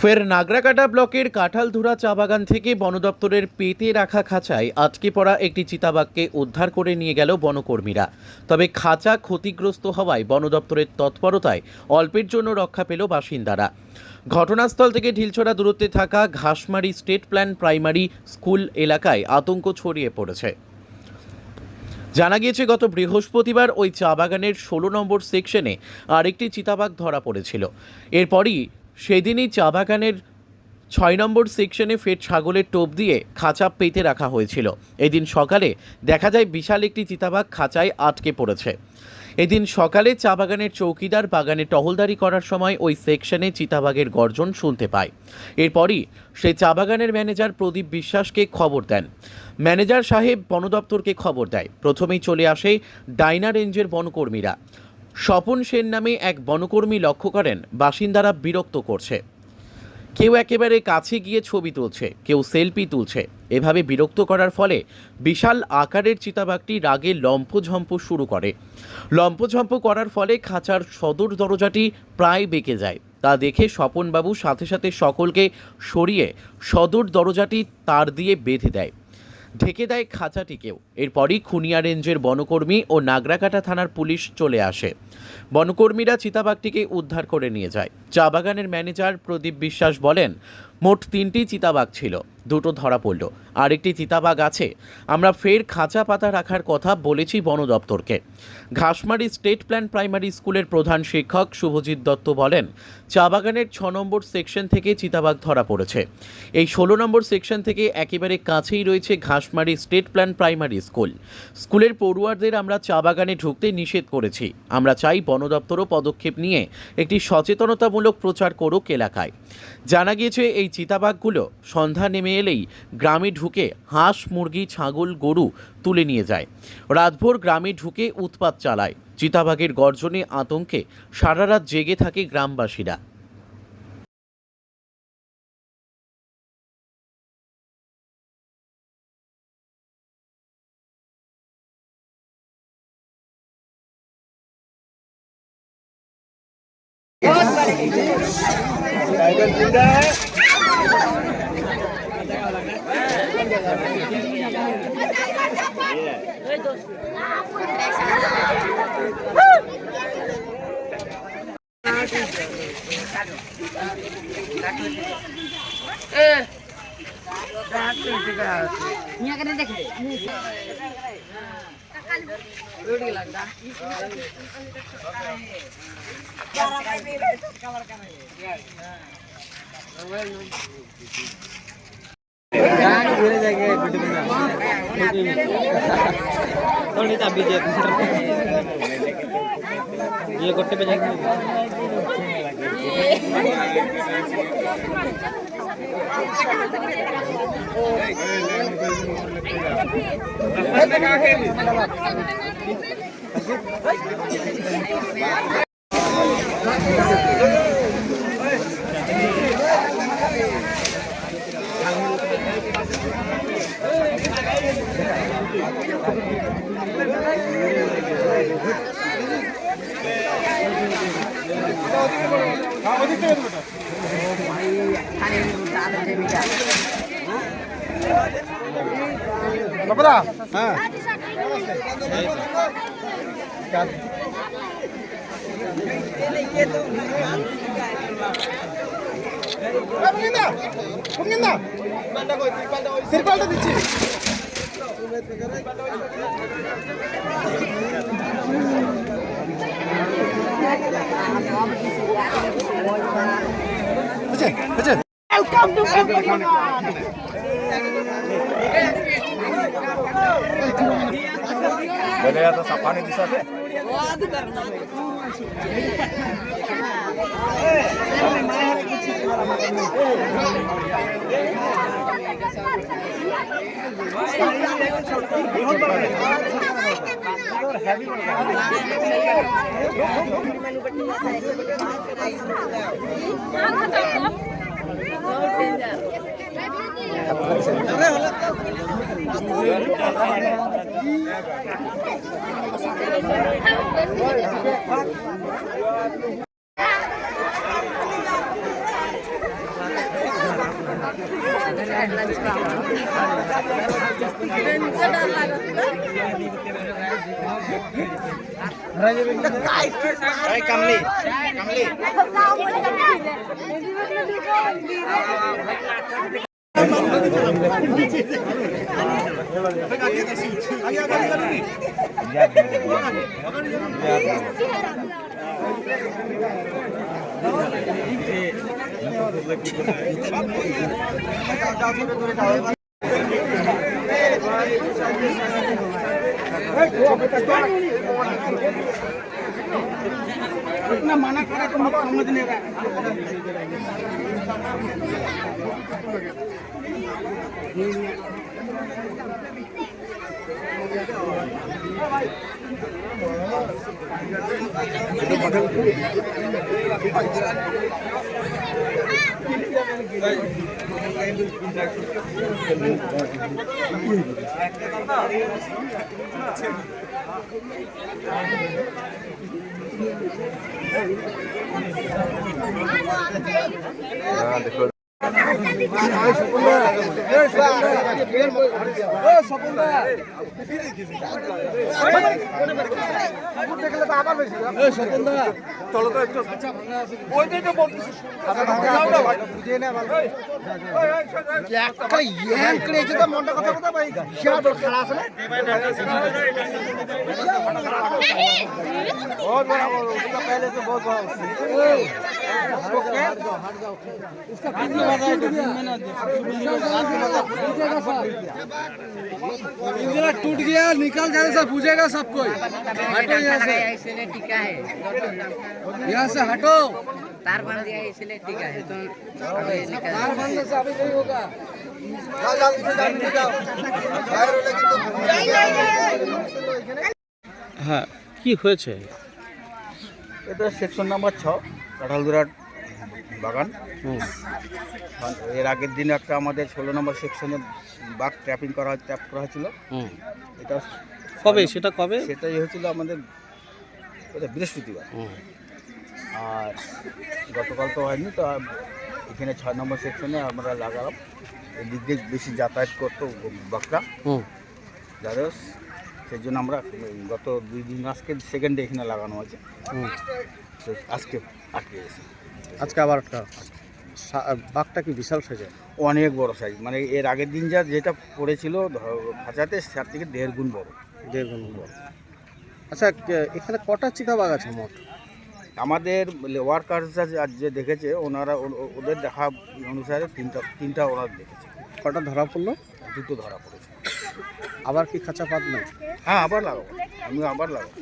ফের নাগরাকাটা ব্লকের কাঁঠালধুরা চা বাগান থেকে বন দপ্তরের পেতে রাখা খাঁচায় আটকে পড়া একটি চিতাবাঘকে উদ্ধার করে নিয়ে গেল বনকর্মীরা। তবে খাঁচা ক্ষতিগ্রস্ত হওয়ায় বন দপ্তরের তৎপরতায় অল্পের জন্য রক্ষা পেল বাসিন্দারা। ঘটনাস্থল থেকে ঢিলছড়া দূরত্বে থাকা ঘাসমারি স্টেট প্ল্যান প্রাইমারি স্কুল এলাকায় আতঙ্ক ছড়িয়ে পড়েছে। জানা গিয়েছে, গত বৃহস্পতিবার ওই চা বাগানের 16 নম্বর সেকশনে আরেকটি চিতাবাঘ ধরা পড়েছিল। এরপরই সেদিনই চা বাগানের 6 নম্বর সেকশনে ফের ছাগলের টোপ দিয়ে খাঁচা পেতে রাখা হয়েছিল। এদিন সকালে দেখা যায় বিশাল একটি চিতাবাঘ খাঁচায় আটকে পড়েছে। এদিন সকালে চা বাগানের চৌকিদার বাগানে টহলদারি করার সময় ওই সেকশনে চিতাবাঘের গর্জন শুনতে পায়। এরপরই সেই চা বাগানের ম্যানেজার প্রদীপ বিশ্বাসকে খবর দেন। ম্যানেজার সাহেব বন দপ্তরকে খবর দেয়। প্রথমেই চলে আসে ডাইনা রেঞ্জের বনকর্মীরা। স্বপন সেন নামে এক বনকর্মী লক্ষ্য করেন বাসিন্দারা বিরক্ত করছে। কেউ একেবারে কাছে গিয়ে ছবি তুলছে, কেউ সেলফি তুলছে। এভাবে বিরক্ত করার ফলে বিশাল আকারের চিতাবাঘটি রাগে লম্ফঝম্প শুরু করে। লম্ফঝম্প করার ফলে খাঁচার সদর দরজাটি প্রায় বেঁকে যায়। তা দেখে স্বপনবাবু সাথে সাথে সকলকে সরিয়ে সদর দরজাটি তার দিয়ে বেঁধে দেয়, ঢেকে দেয় খাঁচাটিকেও। এরপরই খুনিয়া রেঞ্জের বনকর্মী ও নাগরাকাটা থানার পুলিশ চলে আসে। বনকর্মীরা চিতাবাঘটিকে উদ্ধার করে নিয়ে যায়। চা বাগানের ম্যানেজার প্রদীপ বিশ্বাস বলেন, মোট 3টি চিতাবাঘ ছিল, 2টো ধরা পড়ল, আরেকটি চিতাবাঘ আছে। আমরা ফের খাঁচা পাতা রাখার কথা বলেছি বন দপ্তরকে। ঘাসমারি স্টেট প্ল্যান প্রাইমারি স্কুলের প্রধান শিক্ষক শুভজিৎ দত্ত বলেন, চা বাগানের 6 নম্বর সেকশন থেকে চিতাবাঘ ধরা পড়েছে। এই 16 নম্বর সেকশন থেকে একেবারে কাছেই রয়েছে ঘাসমারি স্টেট প্ল্যান প্রাইমারি স্কুল। স্কুলের পড়ুয়ারদের আমরা চা বাগানে ঢুকতে নিষেধ করেছি। আমরা চাই বন দপ্তরও পদক্ষেপ নিয়ে একটি সচেতনতামূলক প্রচার করুক এলাকায়। জানা গিয়েছে, এই চিতাবাঘগুলো সন্ধ্যা নেমে এলেই গ্রামে ঢুকে হাঁস, মুরগি, ছাগল, গরু তুলে নিয়ে যায়। রাতভর গ্রামে ঢুকে উৎপাত চালায়। চিতাবাঘের গর্জনে আতঙ্কে সারা রাত জেগে থাকে গ্রামবাসীরা। ये गोटे पे जाएंगे সিরপালটা দিচ্ছি। तो सफा नहीं दिशा थे इतना मना करा तो मत समझने का চলো তো একটু ওইটাই তো বলতেছি মনটা কথা কথা ভাই খেলা আছে बहुत बड़ा उसका पहले से बहुत बड़ा इसका कितनी बात है इंजन टूट गया निकल जाने से पूछेगा सब कोई हटो यहाँ से इसलिए टीका है यहाँ से हटो तार बांध दिया है इसलिए टीका है तो तार बांधने से अभी नहीं होगा হ্যাঁ কি হয়েছে? এটা সেকশন নাম্বার 6 কাঁঠালধুরার বাগান। এর আগের দিন একটা আমাদের 16 নম্বর সেকশনে বাঘ ট্র্যাপ করা হয়েছিল। এটা কবে সেটা কবে? সেটাই হয়েছিল আমাদের এটা বৃহস্পতিবার। আর গতকাল তো হয়নি, তো এখানে 6 নম্বর সেকশনে আমরা লাগালাম। এদিক দিয়ে বেশি যাতায়াত করতো বাঘটা, যাদের সেই জন্য আমরা গত 2 দিন আজকে সেকেন্ডে এখানে লাগানো হয়েছে। তো আজকে আটকে গেছে। আজকে আবার একটা বাঘটা কি বিশাল সাইজের? অনেক বড় সাইজ, মানে এর আগের দিন যেটা পড়েছিল খাঁচাতে তার থেকে 1.5 গুণ বড়। 1.5 গুণ বড়। আচ্ছা এখানে কটা চিতাবাঘ আছে মোট? আমাদের ওয়ার্কার্সরা যে দেখেছে ওনারা ওদের দেখা অনুসারে তিনটা ওনারা দেখেছে। কটা ধরা পড়লো? 2টো ধরা পড়েছে। আবার কি খাঁচা পাত নেই? হ্যাঁ, আবার লাগাবো, আমি আবার লাগাবো।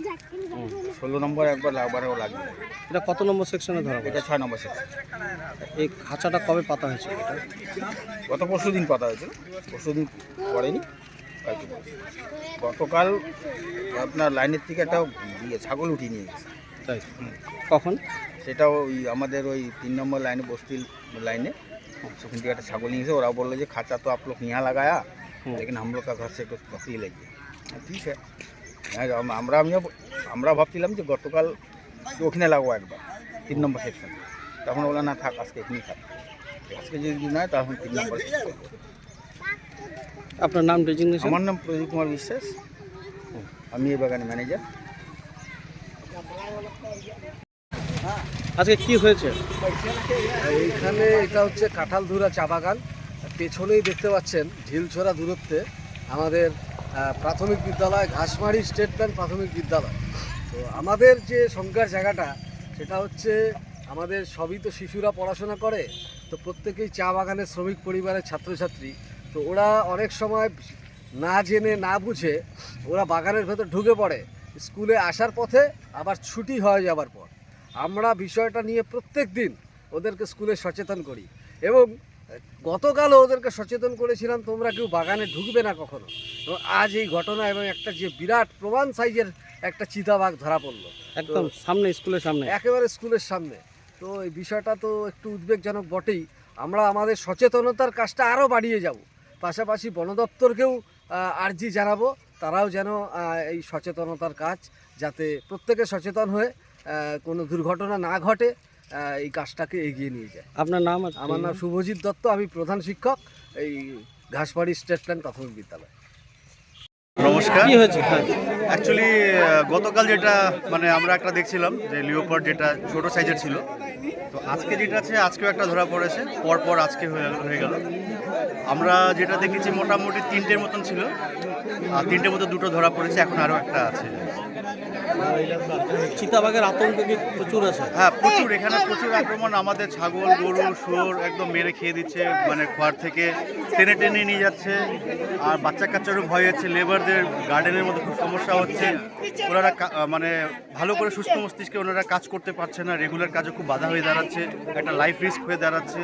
16 নম্বর একবার আবারও লাগবে। এটা কত নম্বর সেকশনে ধরা পড়েছে? এটা 6 নম্বর সেকশন। এই খাঁচাটা কবে পাতা হয়েছিল? এটা গত পরশু দিন পাতা হয়েছিল, পরশু দিন পড়েনি। গতকাল আপনার লাইনের থেকে একটা ছাগল উঠিয়ে নিয়ে গেছে। তাই কখন? সেটাও ওই আমাদের ওই 3 নম্বর লাইনে বস্তির লাইনে, সেখান থেকে একটা ছাগল নিয়ে গেছে। ওরা বললো যে খাঁচা তো आप लोग यहाँ लगाया, लेकिन हम लोग का घर से कुछ बकरी लगी है। ठीक है, আমরা ভাবছিলাম যে গতকাল ওখানে লাগবো একবার 3 নম্বর সেকশন, তখন ওরা না থাক আজকে এখানেই থাক, আজকে যদি নয় তখন 3 নম্বর সেকশন। আপনার নাম ডেজিগনেশন? আমার নাম প্রদীপ কুমার বিশ্বাস, আমি এই বাগানের ম্যানেজার। আজকে কি হয়েছে এইখানে? এটা হচ্ছে কাঁঠালধুরা চা বাগান। পেছনেই দেখতে পাচ্ছেন ঢিলছোড়া দূরত্বে আমাদের প্রাথমিক বিদ্যালয়, ঘাসমারি স্টেট ব্যাংক প্রাথমিক বিদ্যালয়। তো আমাদের যে সংখ্যার জায়গাটা সেটা হচ্ছে আমাদের সবই তো শিশুরা পড়াশোনা করে, তো প্রত্যেকেই চা বাগানের শ্রমিক পরিবারের ছাত্রছাত্রী। তো ওরা অনেক সময় না জেনে না বুঝে ওরা বাগানের ভেতর ঢুকে পড়ে স্কুলে আসার পথে, আবার ছুটি হয়ে যাবার পর। আমরা বিষয়টা নিয়ে প্রত্যেক দিন ওদেরকে স্কুলে সচেতন করি, এবং গতকালও ওদেরকে সচেতন করেছিলাম তোমরা কেউ বাগানে ঢুকবে না কখনো। এবং আজ এই ঘটনা, এবং একটা যে বিরাট প্রমাণ সাইজের একটা চিতাবাঘ ধরা পড়লো একদম সামনে, স্কুলের সামনে, একেবারে স্কুলের সামনে। তো এই বিষয়টা তো একটু উদ্বেগজনক বটেই। আমরা আমাদের সচেতনতার কাজটা আরও বাড়িয়ে যাব, পাশাপাশি বন দপ্তরকেও আর্জি জানাবো তারাও যেন এই সচেতনতার কাজ, যাতে প্রত্যেকে সচেতন হয়ে কোনো দুর্ঘটনা না ঘটে, এই কাজটাকে এগিয়ে নিয়ে যায়। আপনার নাম আর আমার নাম শুভজিৎ দত্ত, আমি প্রধান শিক্ষক এই ঘাসবাড়ি স্টেট প্ল্যান প্রাথমিক বিদ্যালয়। নমস্কার। কি হয়েছে? হ্যাঁ। অ্যাকচুয়ালি গতকাল যেটা মানে আমরা একটা দেখছিলাম যে লিওপার্ড যেটা ছোট সাইজের ছিল, তো আজকে যেটা আছে আজকেও একটা ধরা পড়েছে, পরপর আজকে হয়ে গেল। আমরা যেটা দেখেছি মোটামুটি 3টের মতন ছিল, আর 3টের মধ্যে 2টো ধরা পড়েছে, এখন আরও একটা আছে। চিতাবাঘের আতঙ্ক কি প্রচুর আছে? হ্যাঁ প্রচুর, এখানে প্রচুর আক্রমণ। আমাদের ছাগল গরু শুয়োর একদম মেরে খেয়ে দিচ্ছে, মানে খোয়ার থেকে টেনে টেনে নিয়ে যাচ্ছে। আর বাচ্চা কাচ্চারও ভয় হচ্ছে, লেবারদের গার্ডেনের মধ্যে খুব সমস্যা হচ্ছে। ওনারা মানে ভালো করে সুস্থ মস্তিষ্কে ওনারা কাজ করতে পারছে না, রেগুলার কাজও খুব বাধা হয়ে দাঁড়াচ্ছে, একটা লাইফ রিস্ক হয়ে দাঁড়াচ্ছে।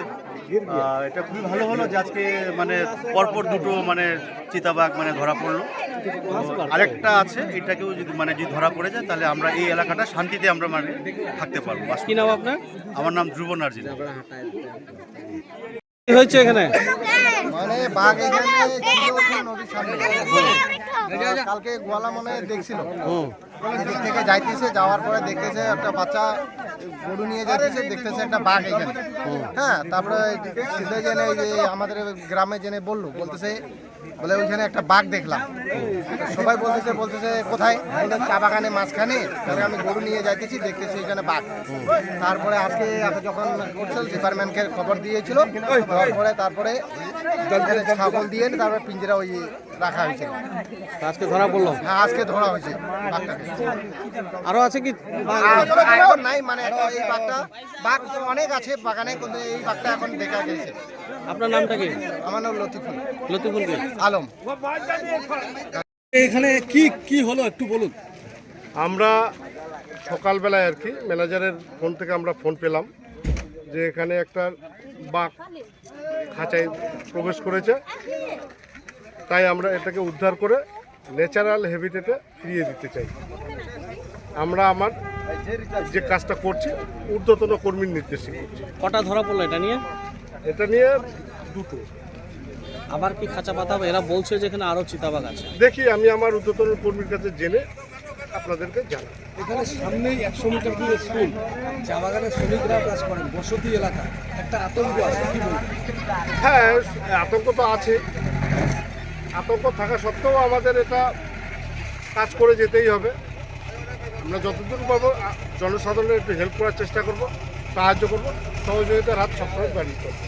এটা খুবই ভালো হলো যে আজকে মানে পরপর 2টো মানে চিতাবাঘ মানে ধরা পড়লো। আরেকটা আছে, এটাকেও যদি মানে যদি ধরা পড়ে যায় তাহলে আমরা এই এলাকাটা শান্তিতে আমরা মানে থাকতে পারবো। কি নাম আপনার? আমার নাম ধ্রুব নার্জি। কি হয়েছে এখানে? মানে বাঘ এখানে ছিল কি নদীর সামনে। কালকে গোয়ালা মনে দেখছিল, এদিক থেকে যাইতেছে, যাওয়ার পরে দেখতেছে একটা বাচ্চা গরু নিয়ে যাইতেছে, দেখতেছে একটা বাঘ এখানে। হ্যাঁ, তারপরে সিধে জেনে এই যে আমাদের গ্রামে জেনে বলতেছে বলে ওইখানে একটা বাঘ দেখলাম। সবাই বলতেছে কোথায়? বলে চা বাগানে মাঝখানে। তাহলে আমি গরু নিয়ে যাইতেছি, দেখতেছি এখানে বাঘ। তারপরে আজকে যখন কোর্সাল ডিপার্টমেন্টকে খবর দিয়েছিল, তারপরে ছাগল দিয়ে তারপরে পিঞ্জরা ওই রাখা হয়েছিল। আজকে ধরা পড়লো? হ্যাঁ, আজকে ধরা হয়েছে বাঘটাকে। আরো আছে কি? এখন নাই, মানে এই বাঘ অনেক আছে বাগানে, কিন্তু এই বাঘটা এখন দেখা গেছে। আপনার নামটা কি? আমার নাম লতিফুল লতিফুল কি? আলম। এখানে কি হলো একটু বলুন। আমরা সকালবেলায় আর কি ম্যানেজারের ফোন থেকে আমরা ফোন পেলাম যে এখানে একটা বাঘ খাঁচায় প্রবেশ করেছে, তাই আমরা এটাকে উদ্ধার করে ন্যাচারাল হ্যাবিটেটে ফিরিয়ে দিতে চাই। আমরা আমার যে কাজটা করছি ঊর্ধ্বতন কর্মীর নির্দেশে করছি। কটা ধরা পড়লো এটা নিয়ে? এটা নিয়ে 2টো। আবার কি খাঁচা পাতা হবে? এরা বলছে যে এখানে আরো চিতাবাঘ আছে। দেখি আমি আমার ঊর্ধ্বতন কর্মীর কাছে জেনে আপনাদেরকে জানাই। এখানে সামনেই 100 মিটার দূরে স্কুল, চা বাগানের শ্রমিকরা কাজ করেন, বসতি এলাকা, একটা আতঙ্ক আছে, কি বলবেন? হ্যাঁ, আতঙ্ক তো আছে। আতঙ্ক থাকা সত্ত্বেও আমাদের এটা কাজ করে যেতেই হবে। আমরা যতদূর পাবো জনসাধারণের একটু হেল্প করার চেষ্টা করব, সাহায্য করব, সহযোগিতার হাত সবসময় বাড়িয়ে করবো।